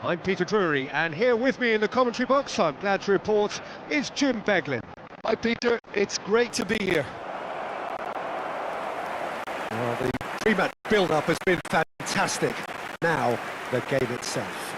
I'm Peter Drury, and here with me in the commentary box, I'm glad to report, is Jim Beglin. Hi Peter, it's great to be here. Well, the pre-match build-up has been fantastic. Now, the game itself.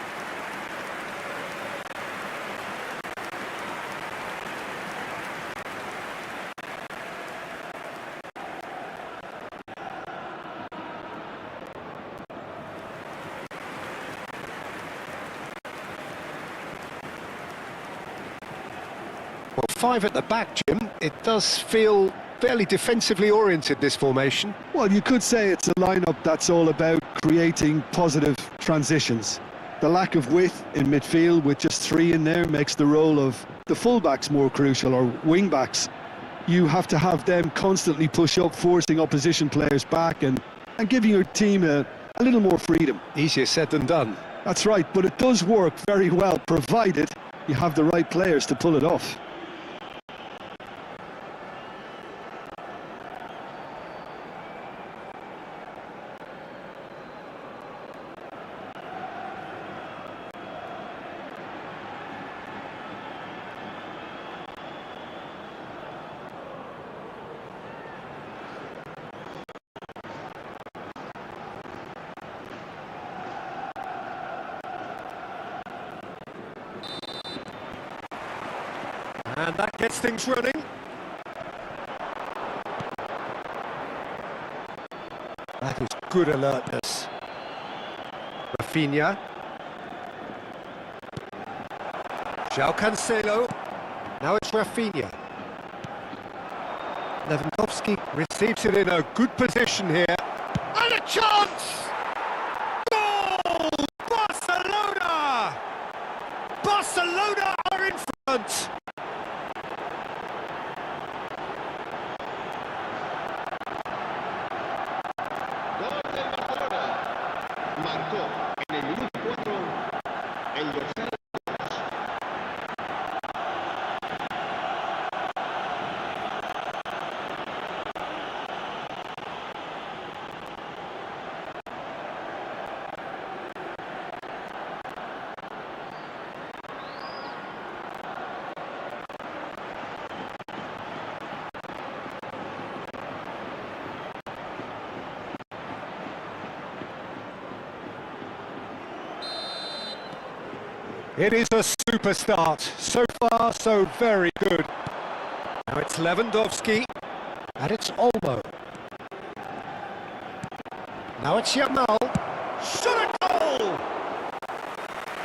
Well, five at the back, Jim. It does feel fairly defensively oriented, this formation. Well, you could say it's a lineup that's all about creating positive transitions. The lack of width in midfield with just three in there makes the role of the fullbacks more crucial, or wing-backs. You have to have them constantly push up, forcing opposition players back and giving your team a little more freedom. Easier said than done. That's right, but it does work very well, provided you have the right players to pull it off. And that gets things running. That is good alertness. Rafinha. João Cancelo. Now it's Rafinha. Lewandowski receives it in a good position here. And a chance! Goal! Barcelona! Barcelona are in front! Marcó en el minuto 4 el dorsal. It is a super start. So far, so very good. Now it's Lewandowski. And it's Olmo. Now it's Yamal. Shot a goal!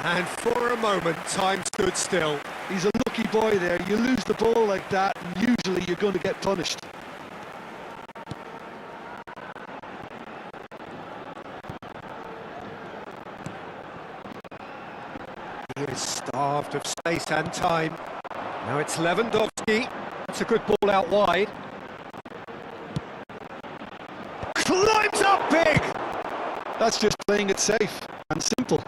And for a moment, time stood still. He's a lucky boy there. You lose the ball like that, and usually you're going to get punished. He is starved of space and time. Now it's Lewandowski. That's a good ball out wide. Climbs up big! That's just playing it safe and simple.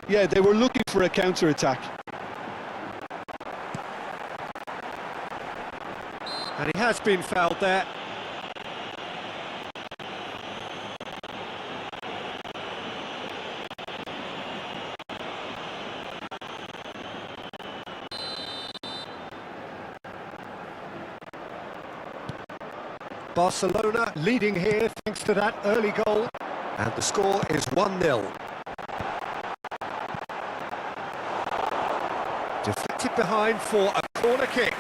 Yeah, they were looking for a counter-attack. And he has been fouled there. Barcelona leading here thanks to that early goal. And the score is 1-0. Deflected behind for a corner kick.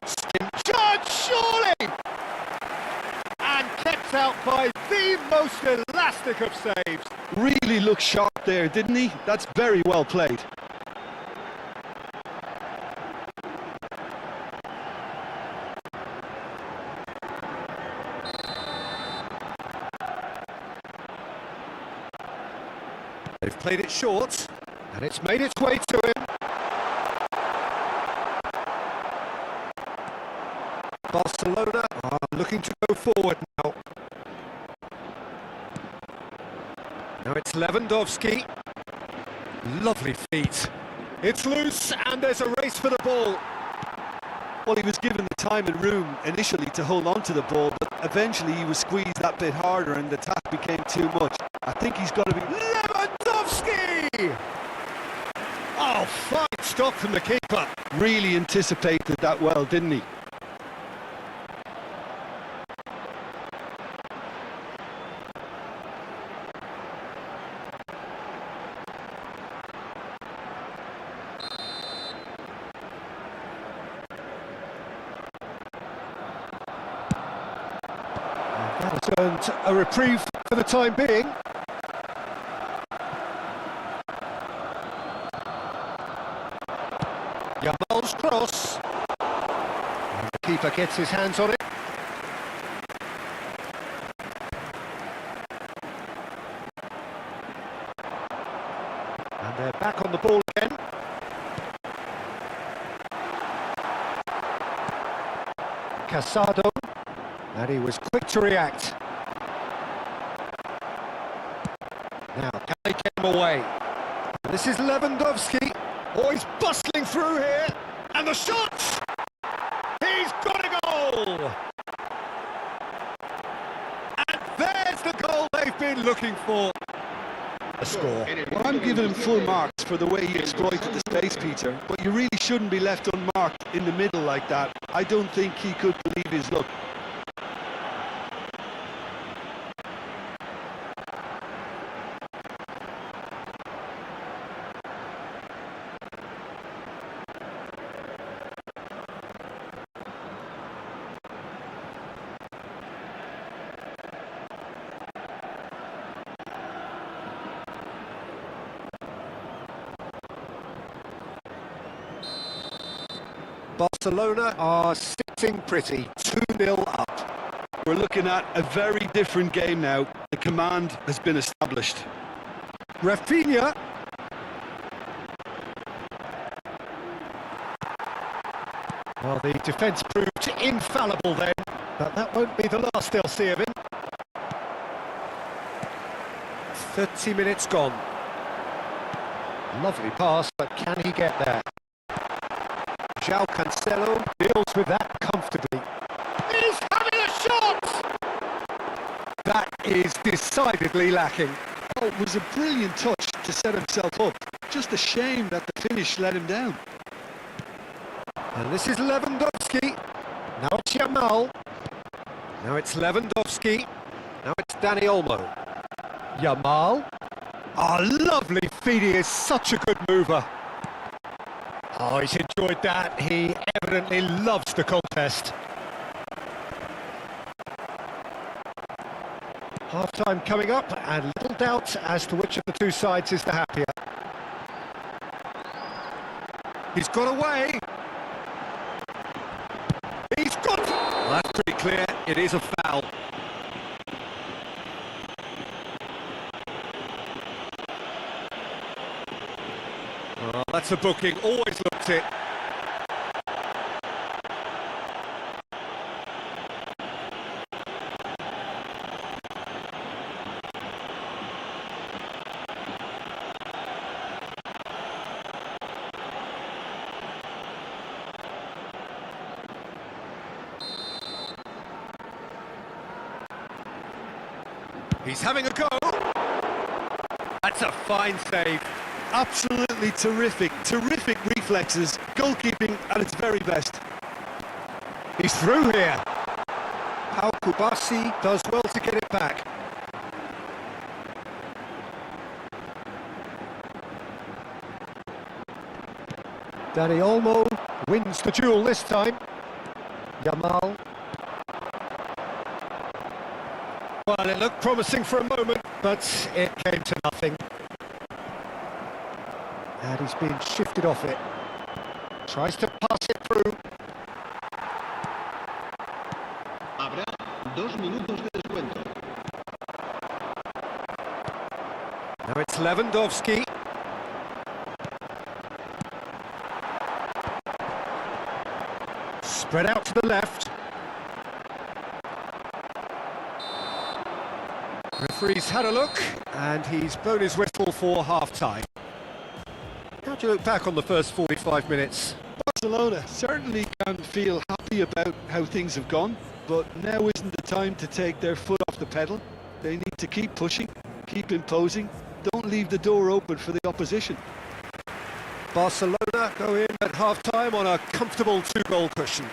Skin charge, surely! And kept out by the most elastic of saves. Really looked sharp there, didn't he? That's very well played. They've played it short, and it's made its way to him. Barcelona are looking to go forward now. Now it's Lewandowski. Lovely feet. It's loose and there's a race for the ball. Well, he was given the time and room initially to hold on to the ball, but eventually he was squeezed that bit harder and the task became too much. I think he's got to be... Lewandowski! Oh, fine stop from the keeper. Really anticipated that well, didn't he? That has earned a reprieve for the time being. Yamal's cross. And the keeper gets his hands on it. And they're back on the ball again. Casado. And he was quick to react. Now, can they get him away? This is Lewandowski. Oh, he's bustling through here. And the shot! He's got a goal! And there's the goal they've been looking for. A score. Well, I'm giving him full marks for the way he exploited the space, Peter, but you really shouldn't be left unmarked in the middle like that. I don't think he could believe his luck. Barcelona are sitting pretty, 2-0 up. We're looking at a very different game now. The command has been established. Rafinha. Well, the defence proved infallible then, but that won't be the last they'll see of him. 30 minutes gone. Lovely pass, but can he get there? João Cancelo deals with that comfortably. He's having a shot! That is decidedly lacking. Oh, it was a brilliant touch to set himself up. Just a shame that the finish let him down. And this is Lewandowski. Now it's Yamal. Now it's Lewandowski. Now it's Dani Olmo. Yamal. Oh, lovely feed. He is such a good mover. Oh, he's enjoyed that. He evidently loves the contest. Half-time coming up, and little doubt as to which of the two sides is the happier. He's got away. He's got... Well, that's pretty clear. It is a foul. Oh, that's a booking. Always looked it. He's having a go. That's a fine save. Absolutely terrific, terrific reflexes, goalkeeping at its very best. He's through here. How Kubasi does well to get it back. Dani Olmo wins the duel this time. Yamal. Well, it looked promising for a moment, but it came to nothing. And he's been shifted off it. Tries to pass it through. Habrá 2 minutos de descuento. Now it's Lewandowski. Spread out to the left. Referee's had a look, and he's blown his whistle for half-time. Now How do you look back on the first 45 minutes? Barcelona certainly can feel happy about how things have gone, but now isn't the time to take their foot off the pedal. They need to keep pushing, keep imposing, don't leave the door open for the opposition. Barcelona go in at half-time on a comfortable 2-goal cushion.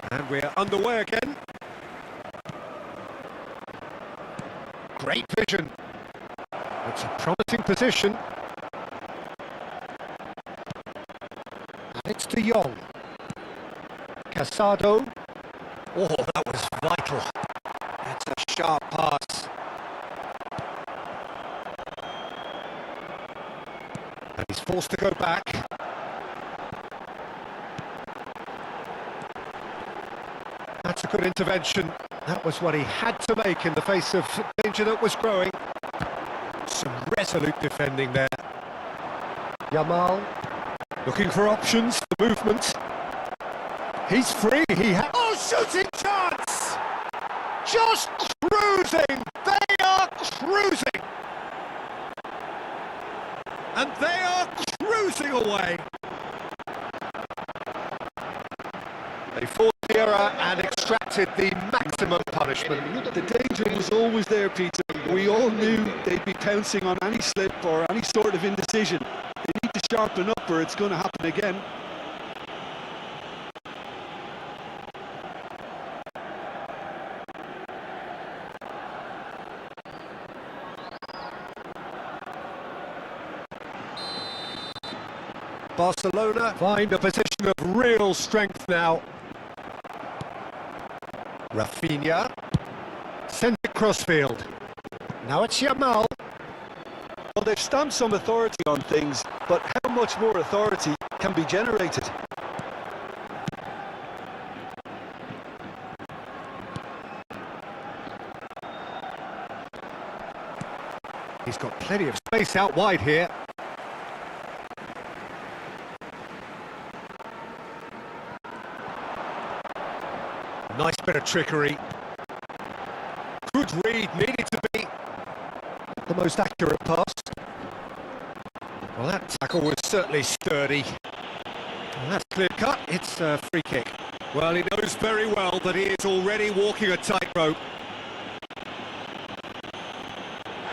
And we're underway again. Great vision. It's a promising position. And it's De Jong. Casado. Oh, that was vital. That's a sharp pass. And he's forced to go back. That's a good intervention. That was what he had to make in the face of danger that was growing. Some resolute defending there. Yamal looking for options, the movement. He's free. Oh, shooting chance! Just cruising. They are cruising. And they are cruising away. They fought the error and extracted the maximum punishment. The danger was always there, Peter. We all knew they'd be pouncing on any slip or any sort of indecision. They need to sharpen up or it's going to happen again. Barcelona find a position of real strength now. Rafinha sends it crossfield. Now it's Yamal. Well, they've stamped some authority on things, but how much more authority can be generated? He's got plenty of space out wide here. Nice bit of trickery. Good read, needed to be the most accurate pass. Well, that tackle was certainly sturdy. And that's clear cut, it's a free kick. Well, he knows very well that he is already walking a tightrope.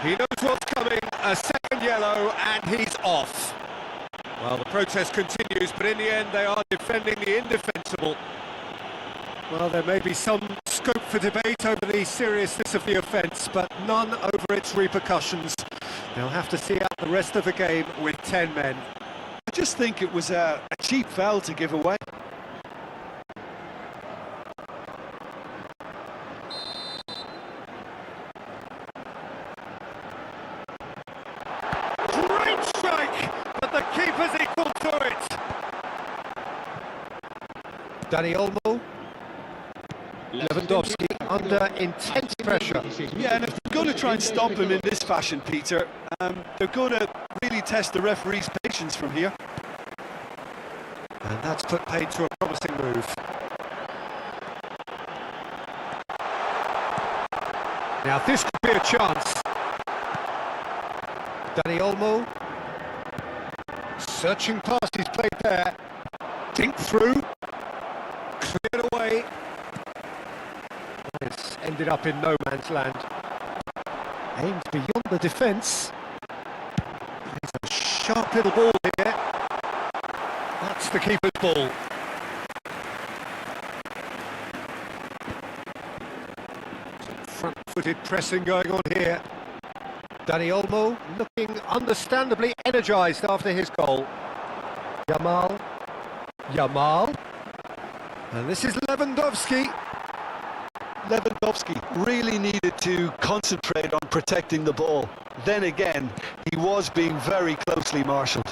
He knows what's coming, a second yellow, and he's off. Well, the protest continues, but in the end they are defending the indefensible. Well, there may be some scope for debate over the seriousness of the offence, but none over its repercussions. They'll have to see out the rest of the game with 10 men. I just think it was a cheap foul to give away. Great strike, but the keeper's equal to it. Dani Olmo. Lewandowski under intense pressure. Yeah, and if they're going to try and stop him in this fashion, Peter, they're going to really test the referee's patience from here. And that's put paid to a promising move. Now this could be a chance. Dani Olmo. Searching past, he's played there. Dink through. Cleared away. It's ended up in no man's land. Aimed beyond the defence. It's a sharp little ball here. That's the keeper's ball. Some front-footed pressing going on here. Dani Olmo looking understandably energised after his goal. Yamal. And this is Lewandowski. Lewandowski really needed to concentrate on protecting the ball. Then again, he was being very closely marshalled.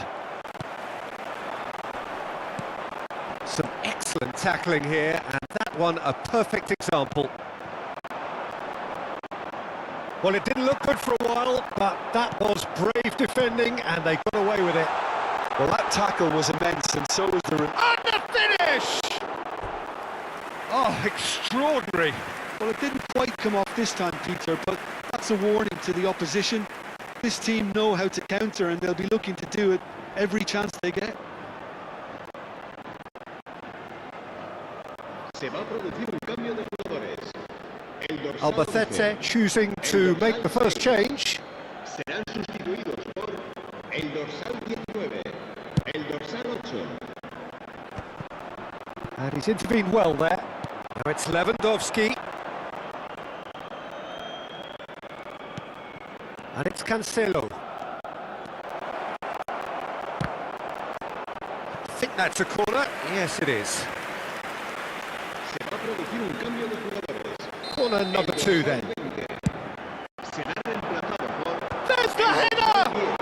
Some excellent tackling here, and that one a perfect example. Well, it didn't look good for a while, but that was brave defending, and they got away with it. Well, that tackle was immense, and so was the... And the finish! Oh, extraordinary. Well, it didn't quite come off this time, Peter, but that's a warning to the opposition. This team know how to counter, and they'll be looking to do it every chance they get. Se va a producir un cambio de jugadores. El dorsal Albacete choosing to make the first change. serán sustituidos por el dorsal 19, el dorsal 8. And he's intervened well there. Now it's Lewandowski. And it's Cancelo. I think that's a corner. Yes, it is. Se va a producir un cambio de jugadores. Corner number 2 then. Será reemplazado por There's the header!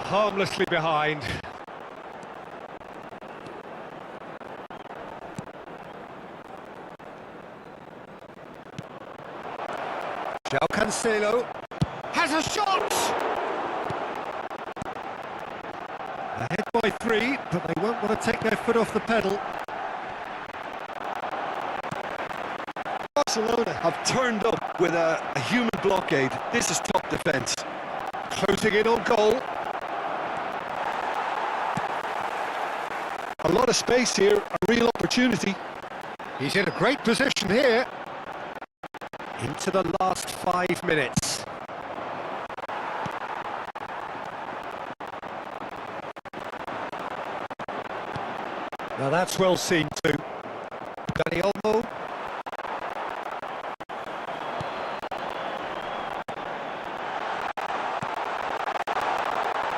Harmlessly behind. João Cancelo has a shot! Ahead by 3, but they won't want to take their foot off the pedal. Barcelona have turned up with a human blockade. This is top defence. Closing in on goal. A lot of space here, a real opportunity. He's in a great position here. Into the last 5 minutes. Now that's well seen too. Dani Olmo.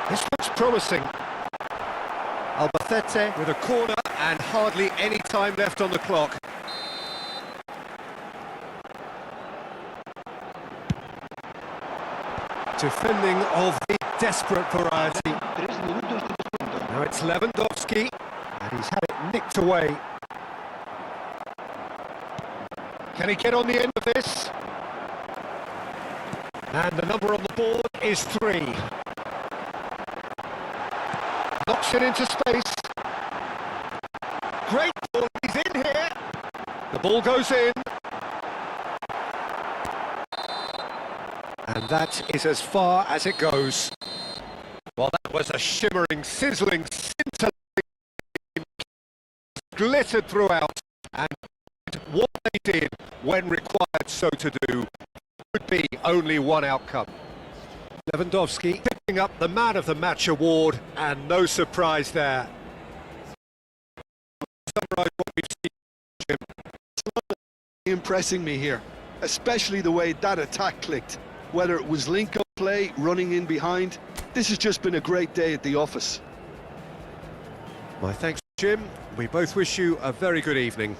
This looks promising. Albacete with a corner and hardly any time left on the clock. Defending of the desperate variety. 3 minutos de descuento. Now it's Lewandowski, and he's had it nicked away. Can he get on the end of this? And the number on the board is 3. Knocks it into space. Great ball, he's in here. The ball goes in. And that is as far as it goes. Well, that was a shimmering, sizzling, scintillating, glittered throughout, and what they did when required so to do would be only one outcome. Lewandowski picking up the Man of the Match award, and no surprise there. Summarise what we've seen, Jim. Impressing me here, especially the way that attack clicked. Whether it was link-up play, running in behind, this has just been a great day at the office. My thanks, Jim. We both wish you a very good evening.